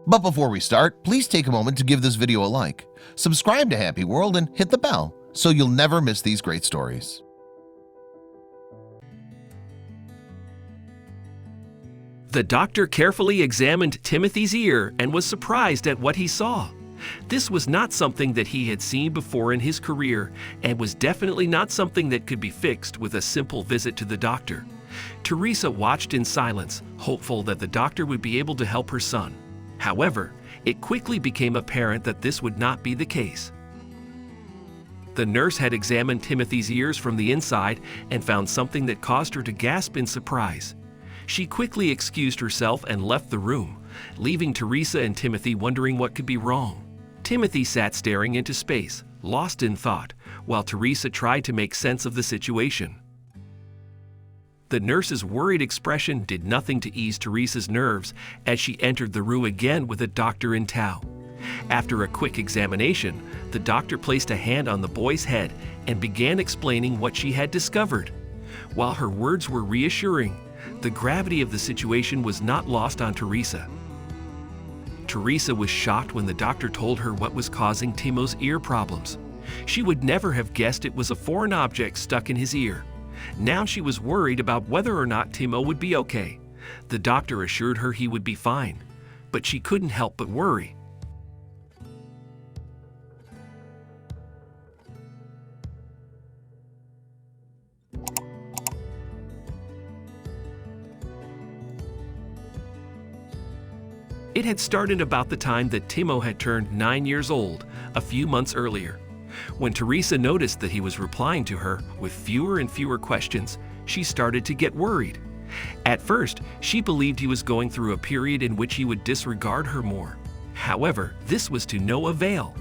But before we start, please take a moment to give this video a like, subscribe to Happy World, and hit the bell so you'll never miss these great stories. The doctor carefully examined Timothy's ear and was surprised at what he saw. This was not something that he had seen before in his career and was definitely not something that could be fixed with a simple visit to the doctor. Teresa watched in silence, hopeful that the doctor would be able to help her son. However, it quickly became apparent that this would not be the case. The nurse had examined Timothy's ears from the inside and found something that caused her to gasp in surprise. She quickly excused herself and left the room, leaving Teresa and Timothy wondering what could be wrong. Timothy sat staring into space, lost in thought, while Teresa tried to make sense of the situation. The nurse's worried expression did nothing to ease Teresa's nerves as she entered the room again with a doctor in tow. After a quick examination, the doctor placed a hand on the boy's head and began explaining what she had discovered. While her words were reassuring, the gravity of the situation was not lost on Teresa. Teresa was shocked when the doctor told her what was causing Timo's ear problems. She would never have guessed it was a foreign object stuck in his ear. Now she was worried about whether or not Timo would be okay. The doctor assured her he would be fine, but she couldn't help but worry. It had started about the time that Timo had turned 9 years old, a few months earlier. When Teresa noticed that he was replying to her with fewer and fewer questions, she started to get worried. At first, she believed he was going through a period in which he would disregard her more. However, this was to no avail.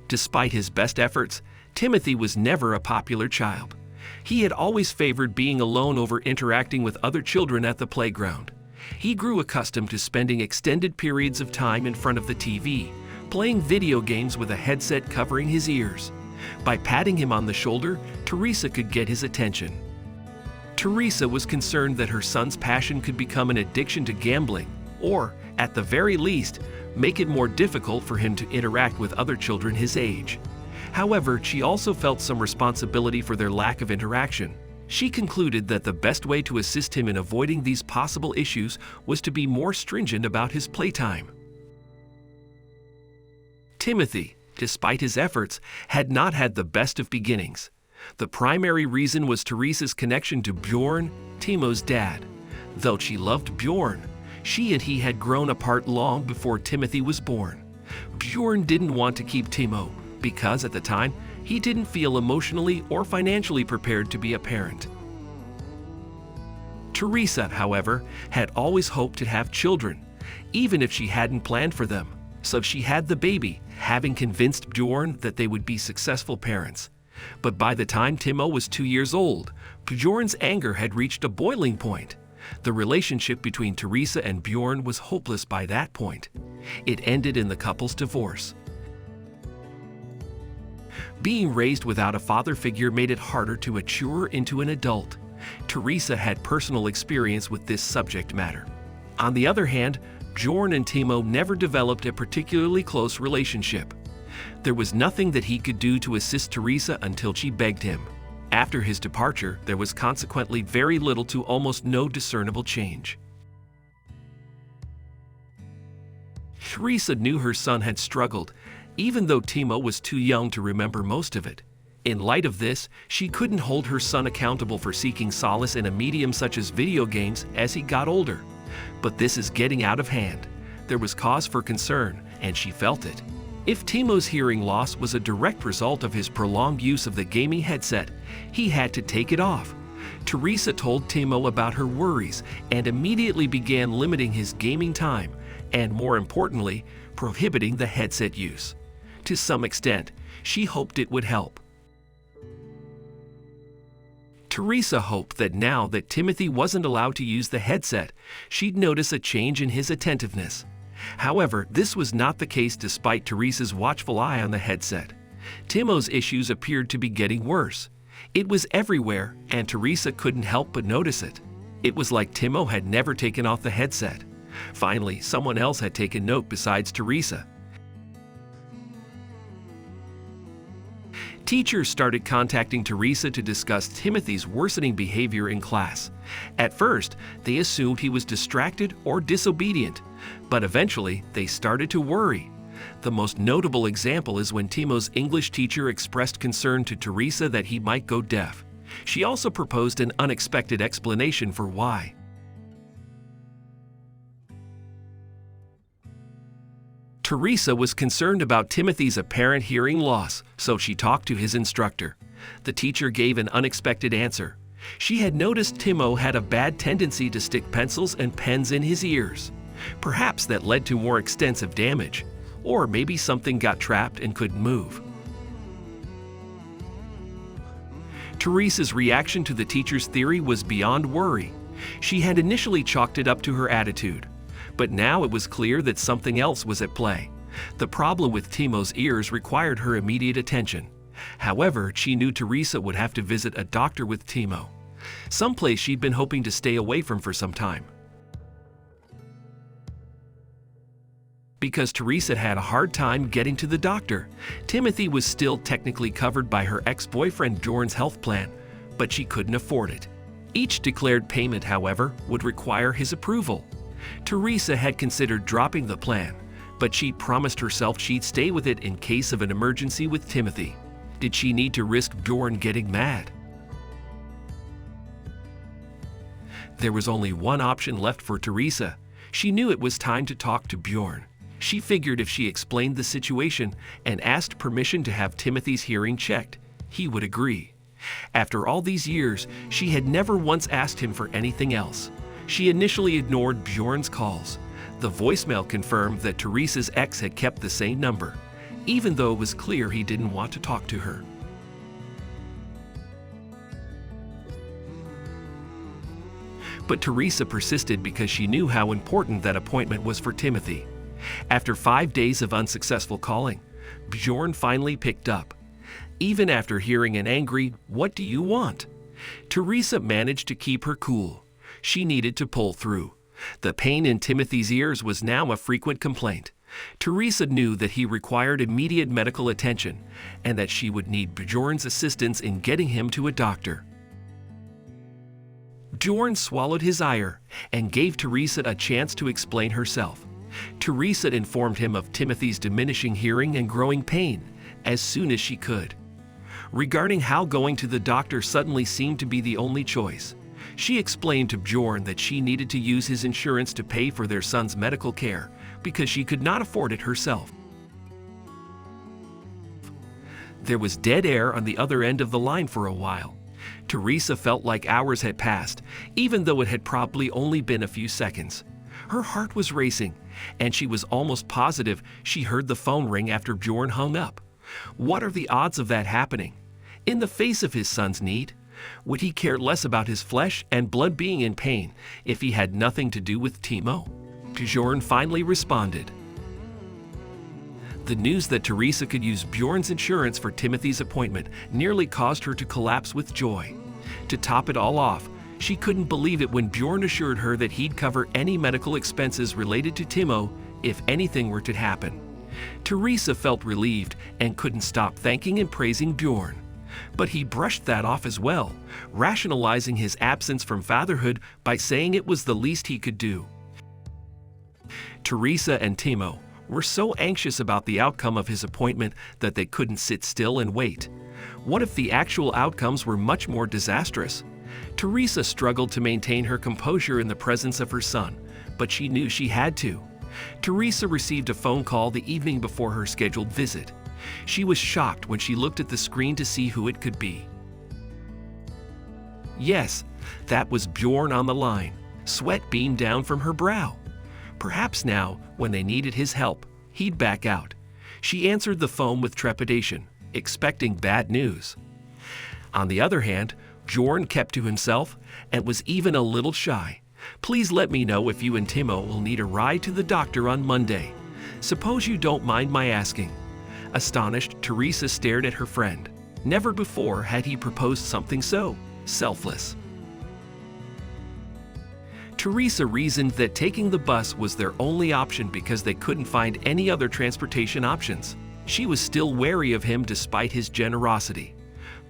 Despite his best efforts, Timothy was never a popular child. He had always favored being alone over interacting with other children at the playground. He grew accustomed to spending extended periods of time in front of the TV, playing video games with a headset covering his ears. By patting him on the shoulder, Teresa could get his attention. Teresa was concerned that her son's passion could become an addiction to gambling, or, at the very least, make it more difficult for him to interact with other children his age. However, she also felt some responsibility for their lack of interaction. She concluded that the best way to assist him in avoiding these possible issues was to be more stringent about his playtime. Timothy, despite his efforts, had not had the best of beginnings. The primary reason was Teresa's connection to Bjorn, Timo's dad. Though she loved Bjorn, she and he had grown apart long before Timothy was born. Bjorn didn't want to keep Timo because, at the time, he didn't feel emotionally or financially prepared to be a parent. Teresa, however, had always hoped to have children, even if she hadn't planned for them. So she had the baby, having convinced Bjorn that they would be successful parents. But by the time Timo was 2 years old, Bjorn's anger had reached a boiling point. The relationship between Teresa and Bjorn was hopeless by that point. It ended in the couple's divorce. Being raised without a father figure made it harder to mature into an adult. Teresa had personal experience with this subject matter. On the other hand, Bjorn and Timo never developed a particularly close relationship. There was nothing that he could do to assist Teresa until she begged him. After his departure, there was consequently very little to almost no discernible change. Teresa knew her son had struggled, even though Timo was too young to remember most of it. In light of this, she couldn't hold her son accountable for seeking solace in a medium such as video games as he got older. But this is getting out of hand. There was cause for concern, and she felt it. If Timo's hearing loss was a direct result of his prolonged use of the gaming headset, he had to take it off. Teresa told Timo about her worries and immediately began limiting his gaming time and, more importantly, prohibiting the headset use. To some extent, she hoped it would help. Teresa hoped that now that Timothy wasn't allowed to use the headset, she'd notice a change in his attentiveness. However, this was not the case despite Teresa's watchful eye on the headset. Timo's issues appeared to be getting worse. It was everywhere, and Teresa couldn't help but notice it. It was like Timo had never taken off the headset. Finally, someone else had taken note besides Teresa. Teachers started contacting Teresa to discuss Timothy's worsening behavior in class. At first, they assumed he was distracted or disobedient, but eventually they started to worry. The most notable example is when Timo's English teacher expressed concern to Teresa that he might go deaf. She also proposed an unexpected explanation for why. Teresa was concerned about Timothy's apparent hearing loss, so she talked to his instructor. The teacher gave an unexpected answer. She had noticed Timo had a bad tendency to stick pencils and pens in his ears. Perhaps that led to more extensive damage, or maybe something got trapped and couldn't move. Teresa's reaction to the teacher's theory was beyond worry. She had initially chalked it up to her attitude, but now it was clear that something else was at play. The problem with Timo's ears required her immediate attention. However, she knew Teresa would have to visit a doctor with Timo, someplace she'd been hoping to stay away from for some time. Because Teresa had a hard time getting to the doctor, Timothy was still technically covered by her ex-boyfriend Bjorn's health plan, but she couldn't afford it. Each declared payment, however, would require his approval. Teresa had considered dropping the plan, but she promised herself she'd stay with it in case of an emergency with Timothy. Did she need to risk Bjorn getting mad? There was only one option left for Teresa. She knew it was time to talk to Bjorn. She figured if she explained the situation and asked permission to have Timothy's hearing checked, he would agree. After all these years, she had never once asked him for anything else. She initially ignored Bjorn's calls. The voicemail confirmed that Teresa's ex had kept the same number, even though it was clear he didn't want to talk to her. But Teresa persisted because she knew how important that appointment was for Timothy. After 5 days of unsuccessful calling, Bjorn finally picked up. Even after hearing an angry, "What do you want?" Teresa managed to keep her cool. She needed to pull through. The pain in Timothy's ears was now a frequent complaint. Teresa knew that he required immediate medical attention and that she would need Bjorn's assistance in getting him to a doctor. Bjorn swallowed his ire and gave Teresa a chance to explain herself. Teresa informed him of Timothy's diminishing hearing and growing pain as soon as she could. Regarding how going to the doctor suddenly seemed to be the only choice, she explained to Bjorn that she needed to use his insurance to pay for their son's medical care because she could not afford it herself. There was dead air on the other end of the line for a while. Teresa felt like hours had passed, even though it had probably only been a few seconds. Her heart was racing, and she was almost positive she heard the phone ring after Bjorn hung up. What are the odds of that happening? In the face of his son's need, would he care less about his flesh and blood being in pain if he had nothing to do with Timo? Bjorn finally responded. The news that Teresa could use Bjorn's insurance for Timothy's appointment nearly caused her to collapse with joy. To top it all off, she couldn't believe it when Bjorn assured her that he'd cover any medical expenses related to Timo if anything were to happen. Teresa felt relieved and couldn't stop thanking and praising Bjorn. But he brushed that off as well, rationalizing his absence from fatherhood by saying it was the least he could do. Teresa and Timo were so anxious about the outcome of his appointment that they couldn't sit still and wait. What if the actual outcomes were much more disastrous? Teresa struggled to maintain her composure in the presence of her son, but she knew she had to. Teresa received a phone call the evening before her scheduled visit. She was shocked when she looked at the screen to see who it could be. Yes, that was Bjorn on the line. Sweat beamed down from her brow. Perhaps now, when they needed his help, he'd back out. She answered the phone with trepidation, expecting bad news. On the other hand, Bjorn kept to himself and was even a little shy. "Please let me know if you and Timo will need a ride to the doctor on Monday. Suppose you don't mind my asking." Astonished, Teresa stared at her friend. Never before had he proposed something so selfless. Teresa reasoned that taking the bus was their only option because they couldn't find any other transportation options. She was still wary of him despite his generosity.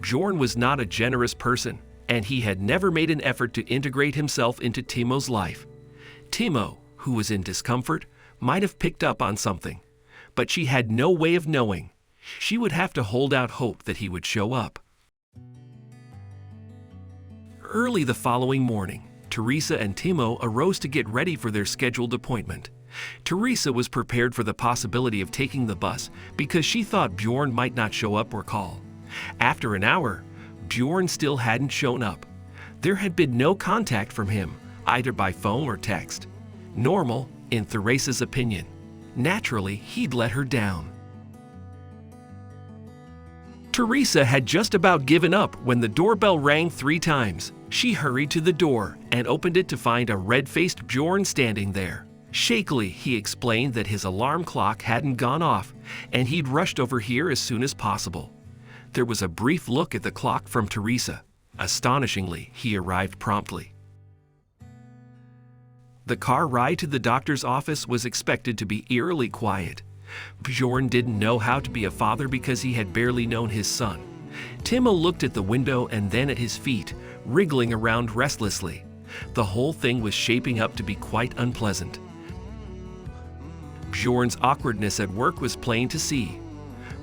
Bjorn was not a generous person, and he had never made an effort to integrate himself into Timo's life. Timo, who was in discomfort, might have picked up on something, but she had no way of knowing. She would have to hold out hope that he would show up. Early the following morning, Teresa and Timo arose to get ready for their scheduled appointment. Teresa was prepared for the possibility of taking the bus because she thought Bjorn might not show up or call. After an hour, Bjorn still hadn't shown up. There had been no contact from him, either by phone or text. Normal, in Teresa's opinion. Naturally, he'd let her down. Teresa had just about given up when the doorbell rang 3 times. She hurried to the door and opened it to find a red-faced Bjorn standing there. Shakily, he explained that his alarm clock hadn't gone off and he'd rushed over here as soon as possible. There was a brief look at the clock from Teresa. Astonishingly, he arrived promptly. The car ride to the doctor's office was expected to be eerily quiet. Bjorn didn't know how to be a father because he had barely known his son. Timo looked at the window and then at his feet, wriggling around restlessly. The whole thing was shaping up to be quite unpleasant. Bjorn's awkwardness at work was plain to see.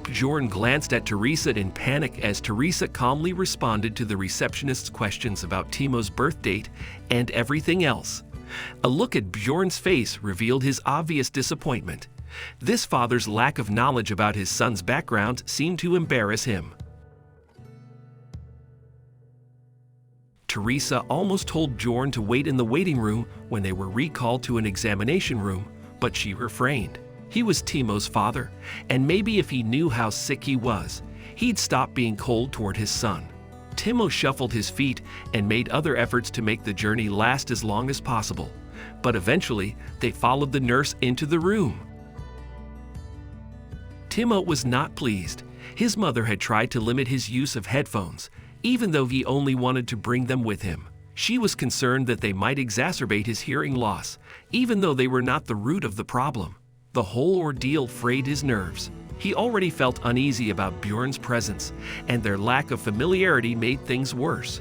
Bjorn glanced at Teresa in panic as Teresa calmly responded to the receptionist's questions about Timo's birth date and everything else. A look at Bjorn's face revealed his obvious disappointment. This father's lack of knowledge about his son's background seemed to embarrass him. Teresa almost told Bjorn to wait in the waiting room when they were recalled to an examination room, but she refrained. He was Timo's father, and maybe if he knew how sick he was, he'd stop being cold toward his son. Timo shuffled his feet and made other efforts to make the journey last as long as possible, but eventually they followed the nurse into the room. Timo was not pleased. His mother had tried to limit his use of headphones, even though he only wanted to bring them with him. She was concerned that they might exacerbate his hearing loss, even though they were not the root of the problem. The whole ordeal frayed his nerves. He already felt uneasy about Bjorn's presence, and their lack of familiarity made things worse.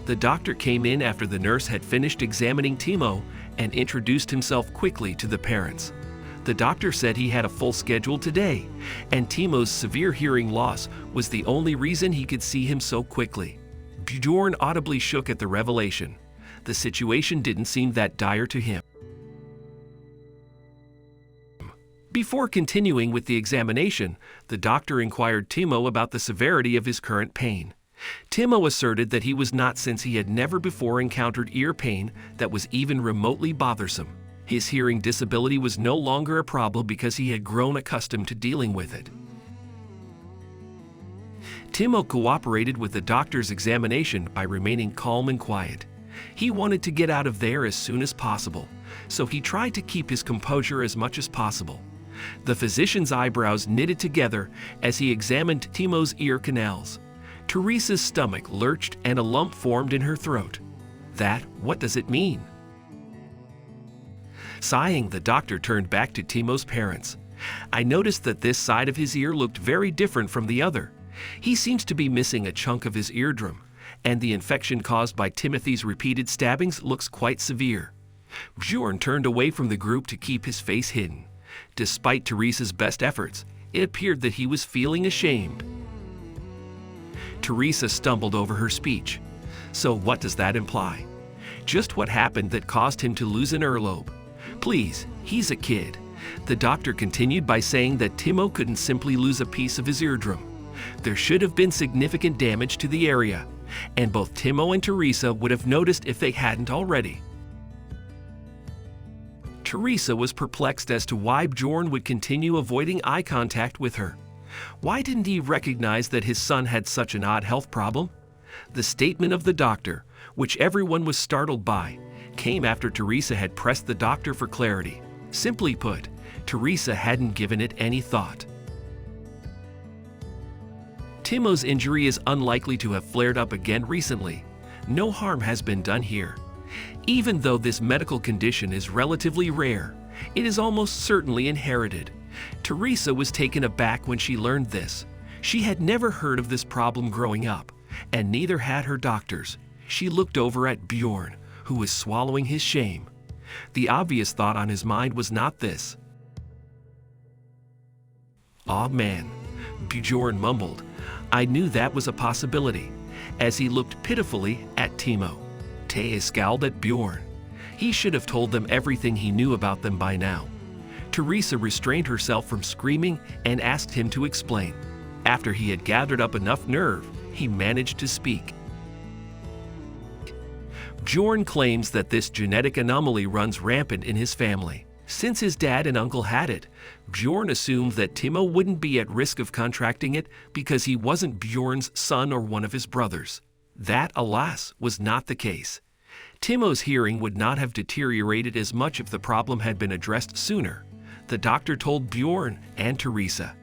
The doctor came in after the nurse had finished examining Timo and introduced himself quickly to the parents. The doctor said he had a full schedule today, and Timo's severe hearing loss was the only reason he could see him so quickly. Bjorn audibly shook at the revelation. The situation didn't seem that dire to him. Before continuing with the examination, the doctor inquired Timo about the severity of his current pain. Timo asserted that he was not, since he had never before encountered ear pain that was even remotely bothersome. His hearing disability was no longer a problem because he had grown accustomed to dealing with it. Timo cooperated with the doctor's examination by remaining calm and quiet. He wanted to get out of there as soon as possible, so he tried to keep his composure as much as possible. The physician's eyebrows knitted together as he examined Timo's ear canals. Teresa's stomach lurched and a lump formed in her throat. What does it mean? Sighing, the doctor turned back to Timo's parents. I noticed that this side of his ear looked very different from the other. He seems to be missing a chunk of his eardrum, and the infection caused by Timothy's repeated stabbings looks quite severe. Bjorn turned away from the group to keep his face hidden. Despite Teresa's best efforts, it appeared that he was feeling ashamed. Teresa stumbled over her speech. So what does that imply? Just what happened that caused him to lose an earlobe? Please, he's a kid. The doctor continued by saying that Timo couldn't simply lose a piece of his eardrum. There should have been significant damage to the area, and both Timo and Teresa would have noticed if they hadn't already. Teresa was perplexed as to why Bjorn would continue avoiding eye contact with her. Why didn't he recognize that his son had such an odd health problem? The statement of the doctor, which everyone was startled by, came after Teresa had pressed the doctor for clarity. Simply put, Teresa hadn't given it any thought. Timo's injury is unlikely to have flared up again recently. no harm has been done here. Even though this medical condition is relatively rare, it is almost certainly inherited. Teresa was taken aback when she learned this. She had never heard of this problem growing up, and neither had her doctors. She looked over at Bjorn, who was swallowing his shame. The obvious thought on his mind was not this. "Aw man," Bjorn mumbled. "I knew that was a possibility," as he looked pitifully at Timo. Teye scowled at Bjorn. He should have told them everything he knew about them by now. Teresa restrained herself from screaming and asked him to explain. After he had gathered up enough nerve, he managed to speak. Bjorn claims that this genetic anomaly runs rampant in his family. Since his dad and uncle had it, Bjorn assumed that Timo wouldn't be at risk of contracting it because he wasn't Bjorn's son or one of his brothers. That, alas, was not the case. Timo's hearing would not have deteriorated as much if the problem had been addressed sooner, the doctor told Bjorn and Teresa.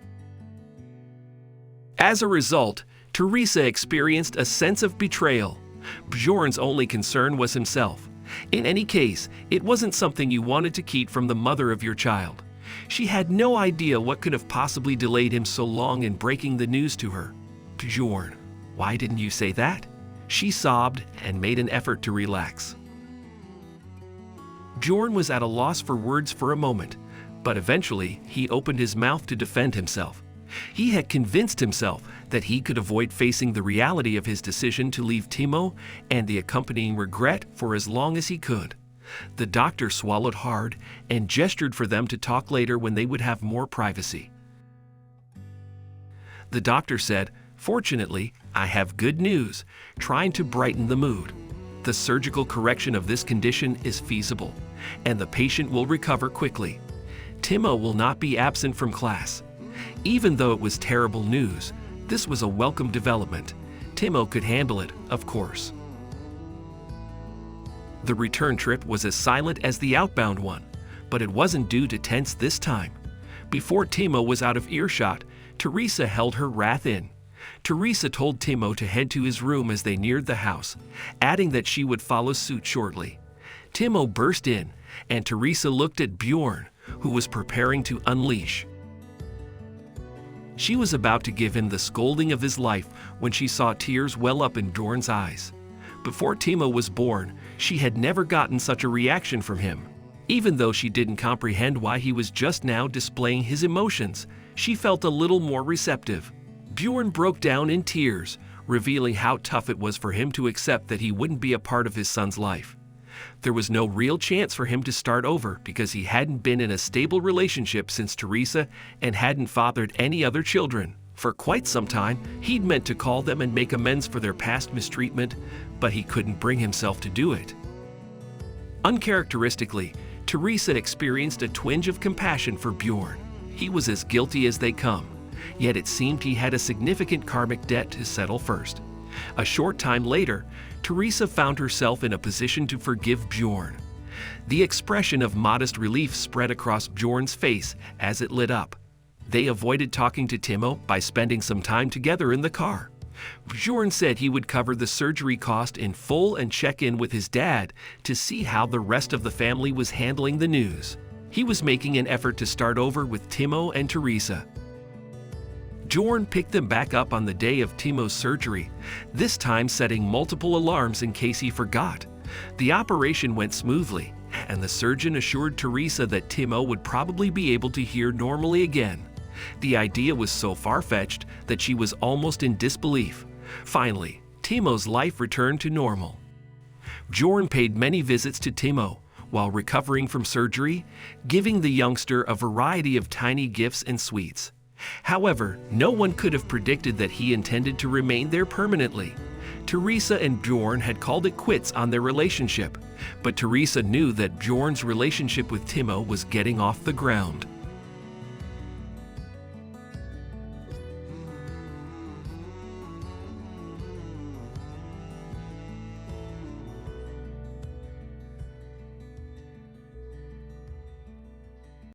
As a result, Teresa experienced a sense of betrayal. Bjorn's only concern was himself. In any case, it wasn't something you wanted to keep from the mother of your child. She had no idea what could have possibly delayed him so long in breaking the news to her. "Bjorn, why didn't you say that?" She sobbed and made an effort to relax. Bjorn was at a loss for words for a moment, but eventually he opened his mouth to defend himself. He had convinced himself that he could avoid facing the reality of his decision to leave Timo and the accompanying regret for as long as he could. The doctor swallowed hard and gestured for them to talk later when they would have more privacy. The doctor said, "Fortunately, I have good news," trying to brighten the mood. The surgical correction of this condition is feasible, and the patient will recover quickly. Timo will not be absent from class. Even though it was terrible news, this was a welcome development. Timo could handle it, of course. The return trip was as silent as the outbound one, but it wasn't due to tense this time. Before Timo was out of earshot, Teresa held her wrath in. Teresa told Timo to head to his room as they neared the house, adding that she would follow suit shortly. Timo burst in, and Teresa looked at Bjorn, who was preparing to unleash. She was about to give him the scolding of his life when she saw tears well up in Bjorn's eyes. Before Timo was born, she had never gotten such a reaction from him. Even though she didn't comprehend why he was just now displaying his emotions, she felt a little more receptive. Bjorn broke down in tears, revealing how tough it was for him to accept that he wouldn't be a part of his son's life. There was no real chance for him to start over because he hadn't been in a stable relationship since Teresa and hadn't fathered any other children. For quite some time, he'd meant to call them and make amends for their past mistreatment, but he couldn't bring himself to do it. Uncharacteristically, Teresa experienced a twinge of compassion for Bjorn. He was as guilty as they come, yet it seemed he had a significant karmic debt to settle first. A short time later, Teresa found herself in a position to forgive Bjorn. The expression of modest relief spread across Bjorn's face as it lit up. They avoided talking to Timo by spending some time together in the car. Bjorn said he would cover the surgery cost in full and check in with his dad to see how the rest of the family was handling the news. He was making an effort to start over with Timo and Teresa. Bjorn picked them back up on the day of Timo's surgery, this time setting multiple alarms in case he forgot. The operation went smoothly, and the surgeon assured Teresa that Timo would probably be able to hear normally again. The idea was so far-fetched that she was almost in disbelief. Finally, Timo's life returned to normal. Bjorn paid many visits to Timo while recovering from surgery, giving the youngster a variety of tiny gifts and sweets. However, no one could have predicted that he intended to remain there permanently. Teresa and Bjorn had called it quits on their relationship, but Teresa knew that Bjorn's relationship with Timo was getting off the ground.